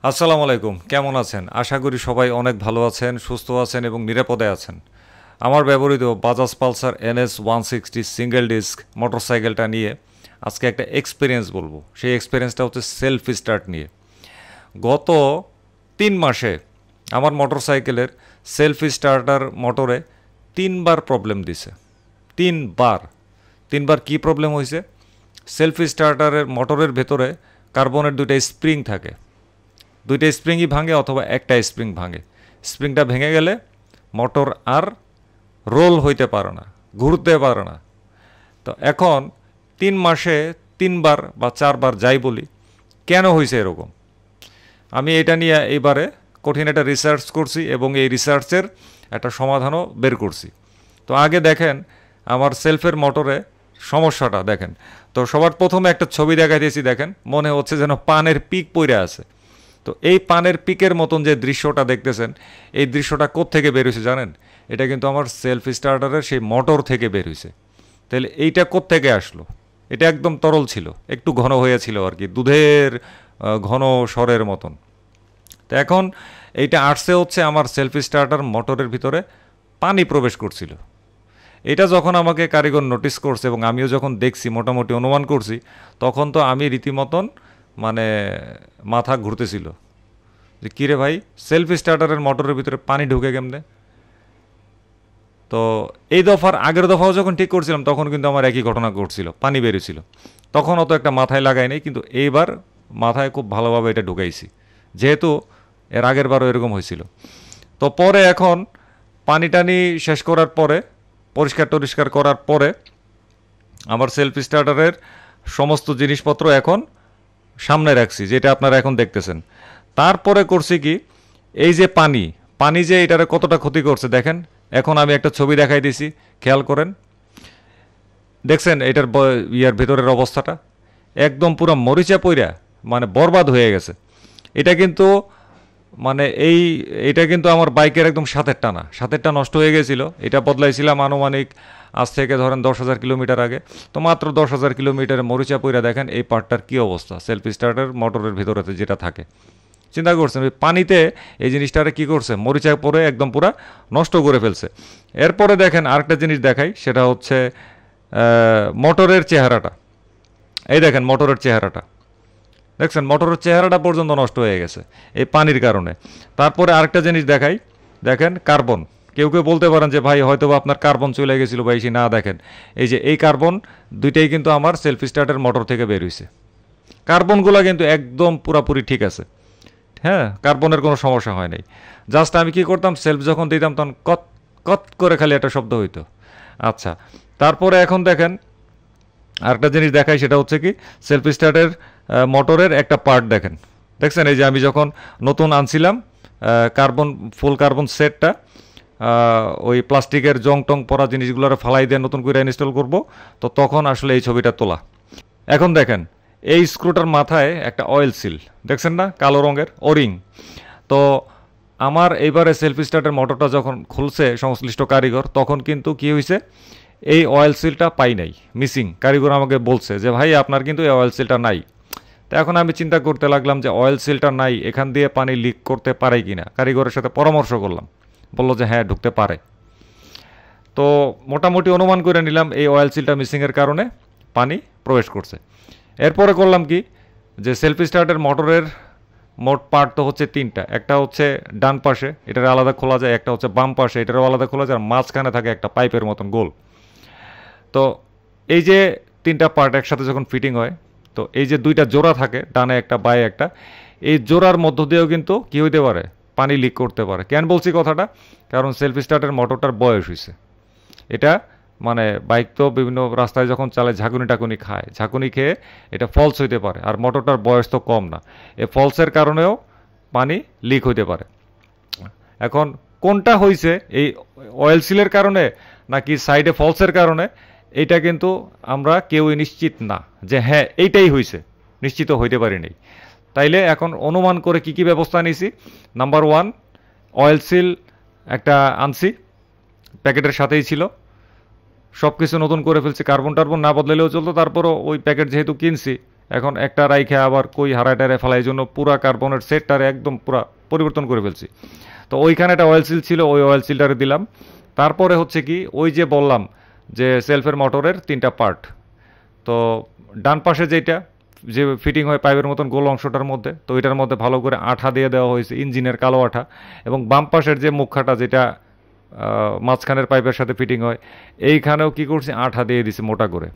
আসসালামু আলাইকুম, কেমন আছেন? আশা করি সবাই অনেক ভালো আছেন, সুস্থ আছেন এবং নিরাপদে আছেন। আমার ব্যবহৃত Bajaj Pulsar NS 160 single disc মোটরসাইকেলটা নিয়ে আজকে একটা এক্সপিরিয়েন্স বলবো। সেই এক্সপিরিয়েন্সটা হচ্ছে সেলফ স্টার্ট নিয়ে। গত 3 মাসে আমার মোটরসাইকেলের সেলফ স্টার্টার মোটরে 3বার প্রবলেম দিছে। 3বার। 3বার কী প্রবলেম হয়েছে? সেলফ স্টার্টারের মোটরের ভেতরে কার্বনের দুইটা স্প্রিং থাকে, দুইটা স্প্রিংই ভাঙে অথবা একটা স্প্রিং ভাঙে। স্প্রিংটা ভেঙে গেলে মোটর আর রোল হইতে পারে না, ঘুরতে পারে না। তো এখন 3 মাসে 3বার বা 4বার যাই বলি, কেন হয়েছে এরকম? আমি এটা নিয়ে এইবারে কঠিন একটা রিসার্চ করছি এবং এই রিসার্চের একটা সমাধানও বের করছি। তো আগে দেখেন আমার সেলফের মোটরে সমস্যাটা দেখেন। তো সবার প্রথমে একটা ছবি দেখাই দিয়েছি, দেখেন মনে হচ্ছে যেন পানের পিক পড়ে আছে। তো এই পানের পিকের মতন যে দৃশ্যটা দেখতেছেন, এই দৃশ্যটা কোত্থেকে বের হয়েছে জানেন? এটা কিন্তু আমার সেলফ স্টার্টারের সেই মোটর থেকে বের হয়েছে। তাহলে এইটা কোত্থেকে আসলো? এটা একদম তরল ছিল, একটু ঘন হয়েছিল আর কি, দুধের ঘন স্বরের মতন। তো এখন এইটা আসছে হচ্ছে আমার সেলফ স্টার্টার মোটরের ভিতরে পানি প্রবেশ করছিল। এটা যখন আমাকে কারিগর নোটিস করছে এবং আমিও যখন দেখছি, মোটামুটি অনুমান করছি, তখন তো আমি রীতিমতন মানে মাথা ঘুরতেছিল যে কী রে ভাই, সেলফ স্টার্টারের মোটরের ভিতরে পানি ঢুকে কেমনে? তো এই দফার আগের দফাও যখন ঠিক করছিলাম তখন কিন্তু আমার একই ঘটনা ঘটছিল, পানি বেরিয়েছিল। তখন অত একটা মাথায় লাগাই নাই, কিন্তু এইবার মাথায় খুব ভালোভাবে এটা ঢুকাইছি, যেহেতু এর আগের বারও এরকম হয়েছিল। তো পরে এখন পানি টানি শেষ করার পরে, পরিষ্কার টরিষ্কার করার পরে আমার সেলফ স্টার্টারের সমস্ত জিনিসপত্র এখন সামনে রাখছি, যেটা আপনারা এখন দেখতেছেন। তারপরে করছি কি, এই যে পানি, পানি যে এটারে কতটা ক্ষতি করছে দেখেন। এখন আমি একটা ছবি দেখাই দিছি, খেয়াল করেন। দেখছেন এটার ইয়ার ভেতরের অবস্থাটা একদম পুরো মরিচা পইরা মানে বরবাদ হয়ে গেছে। এটা কিন্তু মানে এটা কিন্তু আমার বাইকের একদম সাতেরটা নষ্ট হয়ে গেছিল। এটা বদলাইছিলাম আনুমানিক আজ থেকে ধরেন 10,000 কিলোমিটার আগে। তো মাত্র 10,000 কিলোমিটারে মরিচা পইরা দেখেন এই পার্টটার কী অবস্থা, সেলফ স্টার্টার মোটরের ভিতরেতে যেটা থাকে। চিন্তা করছেন ওই পানিতে এই জিনিসটারে কী করছে, মরিচা পরে একদম পুরা নষ্ট করে ফেলছে। এরপরে দেখেন আরেকটা জিনিস দেখাই, সেটা হচ্ছে মোটরের চেহারাটা। এই দেখেন মোটরের চেহারাটা, দেখছেন মোটরের চেহারাটা পর্যন্ত নষ্ট হয়ে গেছে এই পানির কারণে। তারপরে আরেকটা জিনিস দেখাই, দেখেন কার্বন। কেউ কেউ বলতে পারেন যে ভাই হয়তো আপনার কার্বন চলে গেছিলো বা এসে, না দেখেন এই যে এই কার্বন দুইটাই কিন্তু আমার সেলফ স্টার্টের মোটর থেকে বের হয়েছে। কার্বনগুলো কিন্তু একদম পুরাপুরি ঠিক আছে, হ্যাঁ, কার্বনের কোনো সমস্যা হয় নাই। জাস্ট আমি কি করতাম, সেলফ যখন দিতাম তখন কত কত করে খালি একটা শব্দ হইতো। আচ্ছা, তারপরে এখন দেখেন আরেকটা জিনিস দেখাই, সেটা হচ্ছে কি সেলফ স্টার্টের মোটরের একটা পার্ট দেখেন। দেখছেন এই যে আমি যখন নতুন আনছিলাম কার্বন, ফুল কার্বন সেটটা, ওই প্লাস্টিকের জং টং পরা জিনিসগুলোর ফালাই দিয়ে নতুন করে ইনস্টল করব, তো তখন আসলে এই ছবিটা তোলা। এখন দেখেন এই স্ক্রুটার মাথায় একটা অয়েল সিল, দেখছেন না, কালো রঙের ওরিং। তো আমার এইবারে সেলফ স্টার্টের মোটরটা যখন খুলছে সংশ্লিষ্ট কারিগর, তখন কিন্তু কি হয়েছে, এই অয়েল সিলটা পাই নাই, মিসিং। কারিগর আমাকে বলছে যে ভাই আপনার কিন্তু এই অয়েল সিলটা নাই। তো এখন আমি চিন্তা করতে লাগলাম যে অয়েল সিলটা নাই, এখান দিয়ে পানি লিক করতে পারে কি না। কারিগরের সাথে পরামর্শ করলাম, বললো যে হ্যাঁ ঢুকতে পারে। তো মোটামুটি অনুমান করে নিলাম এই অয়েল সিলটা মিসিংয়ের কারণে পানি প্রবেশ করছে। এরপরে করলাম কি, যে সেলফ স্টার্টের মোটরের মোট পার্ট তো হচ্ছে 3টা। একটা হচ্ছে ডান পাশে, এটার আলাদা খোলা যায়, একটা হচ্ছে বাম পাশে, এটারও আলাদা খোলা যায়, আর মাঝখানে থাকে একটা পাইপের মতন গোল। তো এই যে 3টা পার্ট একসাথে যখন ফিটিং হয়, তো এই যে 2টা জোড়া থাকে, ডানে একটা বায়ে একটা, এই জোড়ার মধ্য দিয়েও কিন্তু কী হইতে পারে, পানি লিক করতে পারে। কেন বলছি কথাটা, কারণ সেলফ স্টার্টের মোটরটার বয়স হয়েছে। এটা মানে বাইক তো বিভিন্ন রাস্তায় যখন চালায় ঝাঁকুনি টাকুনি খায়, ঝাঁকুনি খেয়ে এটা ফলস হইতে পারে, আর মোটরটার বয়স তো কম না। এই ফলসের কারণেও পানি লিক হইতে পারে। এখন কোনটা হয়েছে, এই অয়েল সিলের কারণে নাকি সাইডে ফলসের কারণে, এইটা কিন্তু আমরা কেউই নিশ্চিত না যে হ্যাঁ এইটাই হয়েছে, নিশ্চিত হইতে পারিনি। তাইলে এখন অনুমান করে কি কি ব্যবস্থা নিয়েছি। নাম্বার 1, অয়েল সিল একটা আনছি, প্যাকেটের সাথেই ছিল। সব কিছু নতুন করে ফেলছি, কার্বন টার্বন না বদলালেও চলতো, তারপরও ওই প্যাকেট যেহেতু কিনছি এখন একটা রাইখে আবার কই হারাইটারে ফেলা, এই জন্য পুরা কার্বনের সেটটারে একদম পুরা পরিবর্তন করে ফেলছি। তো ওইখানে একটা অয়েল সিল ছিল, ওই অয়েল সিলটারে দিলাম। তারপরে হচ্ছে কি ওই যে বললাম যে সেলফের মোটরের 3টা পার্ট, তো ডান পাশে যেটা যে ফিটিং হয় পাইপের মতন গোল অংশটার মধ্যে, তো ওইটার মধ্যে ভালো করে আঠা দিয়ে দেওয়া হয়েছে, ইঞ্জিনের কালো আঠা। এবং বাম পাশের যে মুখাটা যেটা মাঝখানের পাইপের সাথে ফিটিং হয়, এইখানেও কি করছি আঠা দিয়ে দিছি মোটা করে।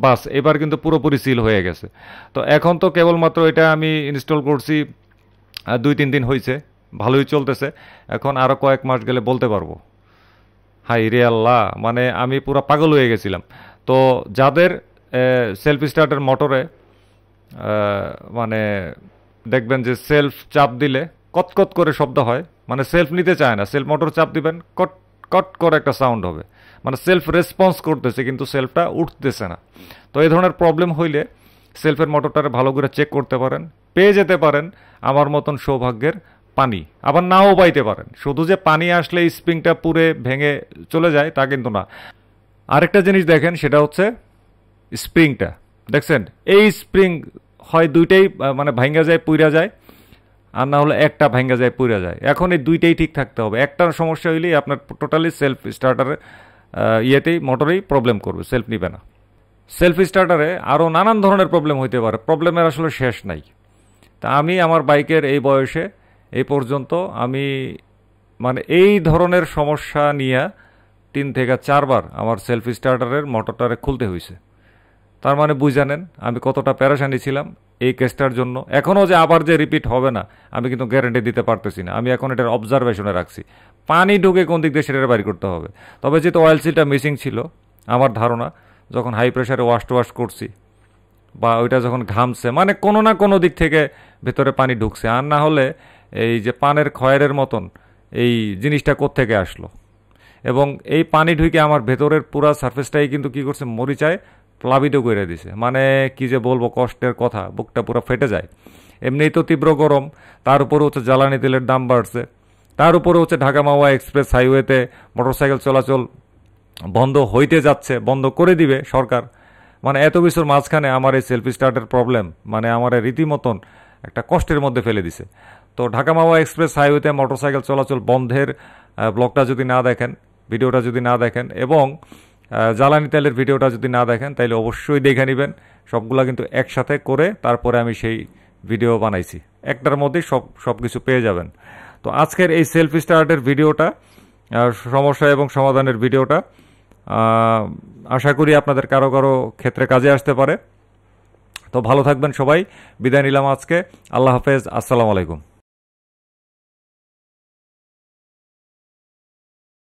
বাস এবার কিন্তু পুরোপুরি সিল হয়ে গেছে। তো এখন তো কেবলমাত্র এটা আমি ইনস্টল করছি 2-3 দিন হয়েছে, ভালোই চলতেছে। এখন আরও কয়েক মাস গেলে বলতে পারবো। হাই রে আল্লাহ, মানে আমি পুরো পাগল হয়ে গেছিলাম। তো যাদের সেলফ স্টার্টার মোটরে মানে দেখবেন যে সেলফ চাপ দিলে কটকট করে শব্দ হয়, মানে সেলফ নিতে চায় না, সেলফ মোটর চাপ দিবেন কট কট করে একটা সাউন্ড হবে, মানে সেলফ রেসপন্স করতেছে কিন্তু সেলফটা উঠতেছে না। তো এই ধরনের প্রবলেম হইলে সেলফের মোটরটারে ভালো করে চেক করতে পারেন, পেয়ে যেতে পারেন আমার মতন সৌভাগ্যের পানি, আবার নাও পাইতে পারেন। শুধু যে পানি আসলে স্প্রিংটা পুরে ভেঙে চলে যায় তা কিন্তু না। আরেকটা জিনিস দেখেন, সেটা হচ্ছে স্প্রিংটা দেখছেন, এই স্প্রিং হয় দুইটাই মানে ভাঙ্গা যায় পুইরা যায়, আর না হলে একটা ভাঙ্গা যায় পুইরা যায়। এখন এই দুইটাই ঠিক থাকতে হবে, একটার সমস্যা হইলেই আপনার টোটালি সেলফ স্টার্টারে ইয়েতেই মোটরেই প্রবলেম করবে, সেলফ নিবে না। সেলফ স্টার্টারে আরও নানান ধরনের প্রবলেম হইতে পারে, প্রবলেমের আসলে শেষ নাই। তা আমি আমার বাইকের এই বয়সে এই পর্যন্ত আমি মানে এই ধরনের সমস্যা নিয়ে 3 থেকে 4 বার আমার সেলফ স্টার্টারের মোটরটারে খুলতে হয়েছে। তার মানে বুঝে নেন আমি কতটা প্যারাশানি ছিলাম এই কেসটার জন্য। এখনও যে আবার যে রিপিট হবে না আমি কিন্তু গ্যারান্টি দিতে পারতেছি না, আমি এখন এটার অবজারভেশনে রাখছি, পানি ঢুকে কোন দিক দিয়ে সেটা বাইর করতে হবে। তবে যেহেতু অয়েল সিলটা মিসিং ছিল, আমার ধারণা যখন হাই প্রেশারে ওয়াশ করছি বা ওইটা যখন ঘামছে, মানে কোনো না কোনো দিক থেকে ভেতরে পানি ঢুকছে, আর না হলে এই যে পানের খয়ের মতন এই জিনিসটা কোত্থেকে আসলো। এবং এই পানি ঢুকে আমার ভেতরের পুরা সারফেসটাই কিন্তু কি করছে মরিচায় প্লাবিত করে দিছে, মানে কি যে বলবো কষ্টের কথা, বুকটা পুরো ফেটে যায়। এমনিই তো তীব্র গরম, তার উপরে হচ্ছে জ্বালানি তেলের দাম বাড়ছে, তার উপরে হচ্ছে ঢাকা মাওয়া এক্সপ্রেস হাইওয়েতে মোটরসাইকেল চলাচল বন্ধ হইতে যাচ্ছে, বন্ধ করে দিবে সরকার। মানে এত কিছুর মাঝখানে আমার এই সেলফি স্টার্টের প্রবলেম মানে আমার রীতিমতন একটা কষ্টের মধ্যে ফেলে দিছে। তো ঢাকা মাওয়া এক্সপ্রেস হাইওয়েতে মোটরসাইকেল চলাচল বন্ধের ব্লগটা যদি না দেখেন, ভিডিওটা যদি না দেখেন, এবং জ্বালানি তেলের ভিডিওটা যদি না দেখেন, তাইলে অবশ্যই দেখে নেবেন। সবগুলা কিন্তু একসাথে করে তারপরে আমি সেই ভিডিও বানাইছি, একটার মধ্যেই সব কিছু পেয়ে যাবেন। তো আজকের এই সেলফ স্টার্টের ভিডিওটা, সমস্যা এবং সমাধানের ভিডিওটা আশা করি আপনাদের কারো কারো ক্ষেত্রে কাজে আসতে পারে। তো ভালো থাকবেন সবাই, বিদায় নিলাম আজকে। আল্লাহ হাফেজ, আসসালামু আলাইকুম।